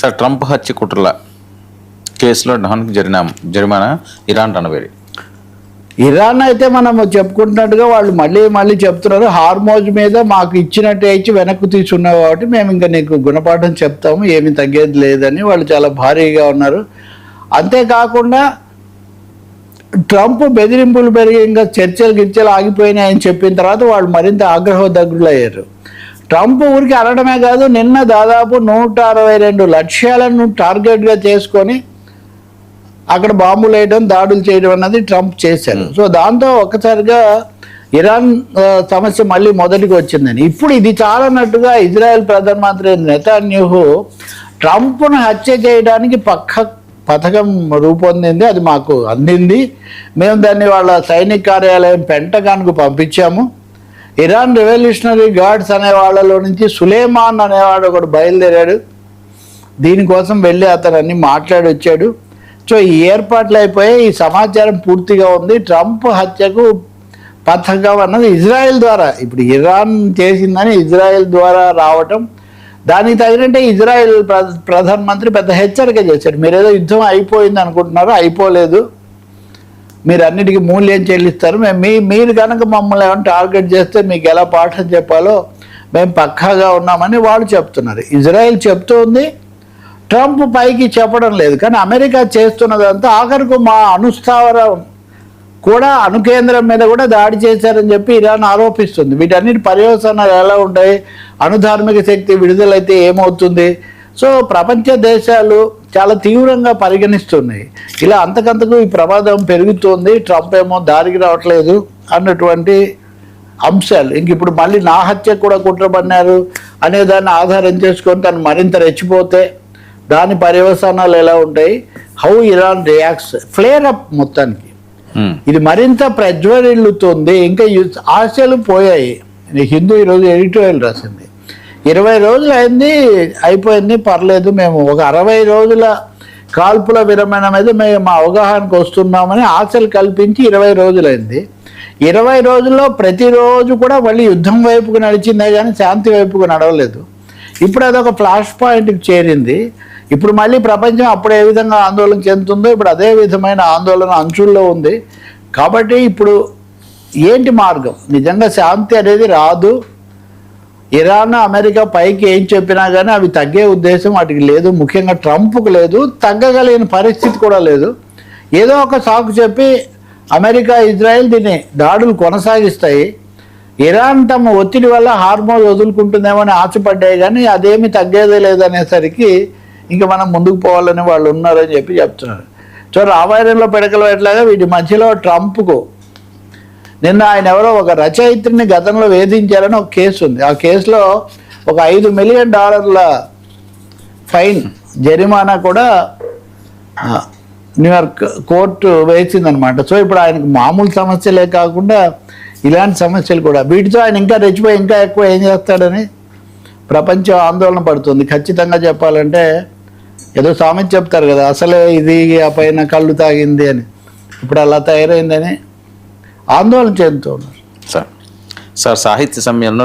Sir Trump హత్య కుట్రల కేసులో డాన్కి జరిమానా ఇరాన్ రణవేరి. ఇరాన్ అయితే మనం చెప్పుకుంటున్నట్టుగా వాళ్ళు మళ్ళీ చెప్తున్నారు, హార్మోజ్ మీద మాకు ఇచ్చినట్టే ఇచ్చి వెనక్కు తీసుకున్నావు కాబట్టి మేము ఇంకా నీకు గుణపాఠం చెప్తాము, ఏమీ తగ్గేది లేదని వాళ్ళు చాలా భారీగా ఉన్నారు. అంతేకాకుండా ట్రంప్ బెదిరింపులు పెరిగి ఇంకా చర్చలు ఆగిపోయినాయని చెప్పిన తర్వాత వాళ్ళు మరింత ఆగ్రహోదగ్రులు అయ్యారు. ట్రంప్ ఊరికి అనడమే కాదు, నిన్న దాదాపు 162 లక్ష్యాలను టార్గెట్గా చేసుకొని అక్కడ బాంబులు వేయడం, దాడులు చేయడం అన్నది ట్రంప్ చేశారు. సో దాంతో ఒక్కసారిగా ఇరాన్ సమస్య మళ్ళీ మొదటికి వచ్చిందని. ఇప్పుడు ఇది చాలన్నట్టుగా ఇజ్రాయెల్ ప్రధానమంత్రి నెతన్యాహు ట్రంప్ను హత్య చేయడానికి పథకం రూపొందింది, అది మాకు అందింది, మేము దాన్ని వాళ్ళ సైనిక కార్యాలయం పెంటగాన్కు పంపించాము. ఇరాన్ రెవల్యూషనరీ గార్డ్స్ అనే వాళ్ళలో నుంచి సులేమాన్ అనేవాడు ఒకడు బయలుదేరాడు, దీనికోసం వెళ్ళి అతను అన్ని మాట్లాడి వచ్చాడు. సో ఈ ఏర్పాట్లు అయిపోయి ఈ సమాచారం పూర్తిగా ఉంది. ట్రంప్ హత్యకు పథకం అన్నది ఇజ్రాయెల్ ద్వారా, ఇప్పుడు ఇరాన్ చేసిందని ఇజ్రాయెల్ ద్వారా రావటం, దానికి తగినట్టే ఇజ్రాయెల్ ప్రధానమంత్రి పెద్ద హెచ్చరిక చేశాడు, మీరేదో యుద్ధం అయిపోయింది అనుకుంటున్నారు, అయిపోలేదు, మీరు అన్నిటికీ మూల్యం చెల్లిస్తారు, మీరు కనుక మమ్మల్ని ఏమైనా టార్గెట్ చేస్తే మీకు ఎలా పాఠం చెప్పాలో మేము పక్కాగా ఉన్నామని వాళ్ళు చెప్తున్నారు. ఇజ్రాయెల్ చెప్తోంది, ట్రంప్ పైకి చెప్పడం లేదు. కానీ అమెరికా చేస్తున్నదంతా ఆఖరికి మా అణుస్థావరం కూడా, అణుకేంద్రం మీద కూడా దాడి చేశారని చెప్పి ఇరాన్ ఆరోపిస్తుంది. వీటన్నిటి పర్యవసానాలు ఎలా ఉంటాయి, అణుధార్మిక శక్తి విడుదలైతే ఏమవుతుంది? సో ప్రపంచ దేశాలు చాలా తీవ్రంగా పరిగణిస్తున్నాయి. ఇలా అంతకంతకు ఈ ప్రమాదం పెరుగుతోంది, ట్రంప్ ఏమో దారికి రావట్లేదు అన్నటువంటి అంశాలు. ఇంక ఇప్పుడు మళ్ళీ నా హత్య కూడా కుట్రపన్నారు అనే దాన్ని ఆధారం చేసుకొని తను మరింత రెచ్చిపోతే దాని పర్యవసానాలు ఎలా ఉంటాయి, how Iran reacts, flare up మొత్తానికి ఇది మరింత ప్రజ్వరిల్లుతుంది. ఇంకా ఆశలు పోయాయి. హిందూ ఈరోజు ఎడిటోరియల్ రాసింది, 20 రోజులు అయింది, అయిపోయింది, పర్లేదు, మేము ఒక 60 రోజుల కాల్పుల విరమణ మీద మేము మా అవగాహనకు వస్తున్నామని ఆశలు కల్పించి 20 రోజులైంది. 20 రోజుల్లో ప్రతిరోజు కూడా మళ్ళీ యుద్ధం వైపుకు నడిచిందే కానీ శాంతి వైపుకు నడవలేదు. ఇప్పుడు అదొక ఫ్లాష్ పాయింట్కి చేరింది. ఇప్పుడు మళ్ళీ ప్రపంచం అప్పుడు ఏ విధంగా ఆందోళన చెందుతుందో ఇప్పుడు అదే విధమైన ఆందోళన అంచుల్లో ఉంది. కాబట్టి ఇప్పుడు ఏంటి మార్గం? నిజంగా శాంతి అనేది రాదు. ఇరాన్ అమెరికా పైకి ఏం చెప్పినా కానీ అవి తగ్గే ఉద్దేశం వాటికి లేదు, ముఖ్యంగా ట్రంప్కు లేదు, తగ్గగలిగిన పరిస్థితి కూడా లేదు. ఏదో ఒక సాకు చెప్పి అమెరికా ఇజ్రాయెల్ దీన్ని దాడులు కొనసాగిస్తాయి. ఇరాన్ తమ ఒత్తిడి వల్ల హార్మోజ్ వదులుకుంటుందేమో అని ఆశపడ్డాయి, కానీ అదేమి తగ్గేదే లేదనేసరికి ఇంకా మనం ముందుకు పోవాలని వాళ్ళు ఉన్నారని చెప్పి చెప్తున్నారు. సో రామాయణంలో పిడకలు ఎట్లాగా వీటి మధ్యలో ట్రంప్కు నిన్న ఆయన ఎవరో ఒక రచయిత్రిని గతంలో వేధించారని ఒక కేసు ఉంది. ఆ కేసులో ఒక $5 మిలియన్ ఫైన్, జరిమానా కూడా న్యూయార్క్ కోర్టు వేసిందనమాట. సో ఇప్పుడు ఆయనకు మామూలు సమస్యలే కాకుండా ఇలాంటి సమస్యలు కూడా, వీటితో ఆయన ఇంకా రెచ్చిపోయి ఇంకా ఎక్కువ ఏం చేస్తాడని ప్రపంచం ఆందోళన పడుతుంది. ఖచ్చితంగా చెప్పాలంటే ఏదో సామెత చెప్తారు కదా, అసలే ఇది ఆ పైన కళ్ళు తాగింది అని, ఇప్పుడు అలా తయారైందని ఆందోళన చెందుతున్నారు. సార్ సాహిత్య సమ్మేళనం